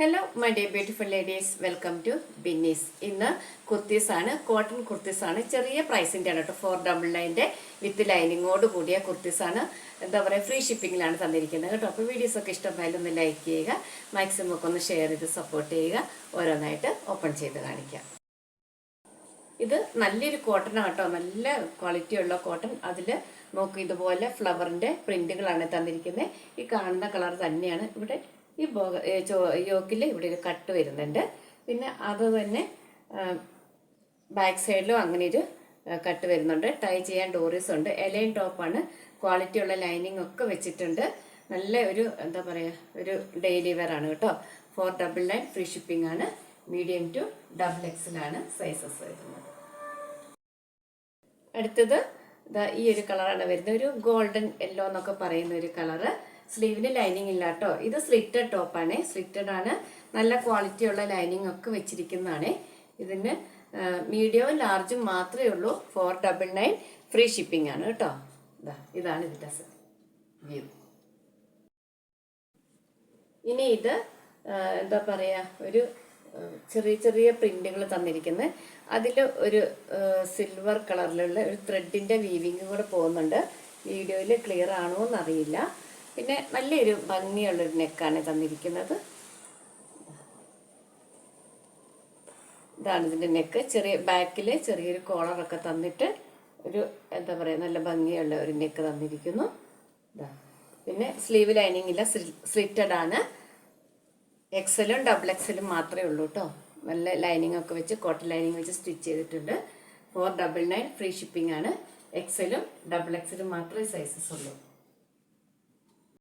Hello my dear beautiful ladies, welcome to Binnys. ഇന്ന് കുർത്തീസാണ്, cotton കുർത്തീസാണ്. ചെറിയ പ്രൈസിൻ്റെ ആണ് കേട്ടോ. 499 വിത്ത് ലൈനിങ്ങോട് കൂടിയ കുർത്തീസാണ്. എന്താ പറയുക, ഫ്രീ ഷിപ്പിങ്ങിലാണ് തന്നിരിക്കുന്നത് കേട്ടോ. അപ്പോൾ വീഡിയോസൊക്കെ ഇഷ്ടമായാലും ഒന്ന് ലൈക്ക് ചെയ്യുക, മാക്സിമം ഒക്കെ ഒന്ന് ഷെയർ ചെയ്ത് സപ്പോർട്ട് ചെയ്യുക. ഓരോന്നായിട്ട് ഓപ്പൺ ചെയ്ത് കാണിക്കാം. ഇത് നല്ലൊരു കോട്ടനാണ് കേട്ടോ, നല്ല ക്വാളിറ്റി ഉള്ള കോട്ടൺ. അതിൽ നോക്ക്, ഇതുപോലെ ഫ്ലവറിൻ്റെ പ്രിന്റുകളാണ് തന്നിരിക്കുന്നത്. ഈ കാണുന്ന കളർ തന്നെയാണ് ഇവിടെ ഈ യോക്കിൽ ഇവിടെ ഒരു കട്ട് വരുന്നുണ്ട്. പിന്നെ അത് തന്നെ ബാക്ക് സൈഡിലും അങ്ങനെ ഒരു കട്ട് വരുന്നുണ്ട്. ടൈ ചെയ്യാൻ ഡോറീസ് ഉണ്ട്. എലൈൻ ടോപ്പാണ്, ക്വാളിറ്റി ഉള്ള ലൈനിങ് ഒക്കെ വെച്ചിട്ടുണ്ട്. നല്ല ഒരു എന്താ പറയുക, ഒരു ഡെയിലി വെയർ ആണ് കേട്ടോ. 499 ഫ്രീ ഷിപ്പിംഗ് ആണ്. മീഡിയം ടു XXL ആണ് സൈസസ് വരുന്നത്. അടുത്തത് ഈ ഒരു കളറാണ് വരുന്നത്. ഒരു ഗോൾഡൻ യെല്ലോ എന്നൊക്കെ പറയുന്ന ഒരു കളറ്. സ്ലീവിന് ലൈനിങ് ഇല്ല കേട്ടോ. ഇത് സ്ലിറ്റഡ് ടോപ്പാണ്. സ്ലിറ്റഡ് ആണ്, നല്ല ക്വാളിറ്റി ഉള്ള ലൈനിങ് ഒക്കെ വെച്ചിരിക്കുന്നതാണ്. ഇതിന് മീഡിയവും ലാർജും മാത്രമേ ഉള്ളൂ. 499 ഫ്രീ ഷിപ്പിംഗ് ആണ് കേട്ടോ. ഇതാണ് ഇതിൻ്റെ വ്യൂ. ഇനി ഇത് എന്താ പറയുക, ഒരു ചെറിയ ചെറിയ പ്രിന്റുകൾ തന്നിരിക്കുന്നത്. അതിൽ ഒരു സിൽവർ കളറിലുള്ള ഒരു ത്രെഡിൻ്റെ വീവിങ് കൂടെ പോകുന്നുണ്ട്. വീഡിയോയിൽ ക്ലിയർ ആണോ എന്നറിയില്ല. പിന്നെ നല്ലൊരു ഭംഗിയുള്ളൊരു നെക്കാണ് തന്നിരിക്കുന്നത്. ഇതാണ് ഇതിൻ്റെ നെക്ക്. ചെറിയ ബാക്കിൽ ചെറിയൊരു കോളറൊക്കെ തന്നിട്ട് ഒരു എന്താ പറയുക, നല്ല ഭംഗിയുള്ള ഒരു നെക്ക് തന്നിരിക്കുന്നു. പിന്നെ സ്ലീവ് ലൈനിങ് ഇല്ല, സ്ലിറ്റഡ് ആണ്. XLും XXL മാത്രമേ ഉള്ളൂ കേട്ടോ. നല്ല ലൈനിങ് ഒക്കെ വെച്ച്, കോട്ടൺ ലൈനിങ് വെച്ച് സ്റ്റിച്ച് ചെയ്തിട്ടുണ്ട്. 499 ഫ്രീ ഷിപ്പിംഗ് ആണ്. XLും XXLും മാത്രമേ സൈസസ് ഉള്ളൂ.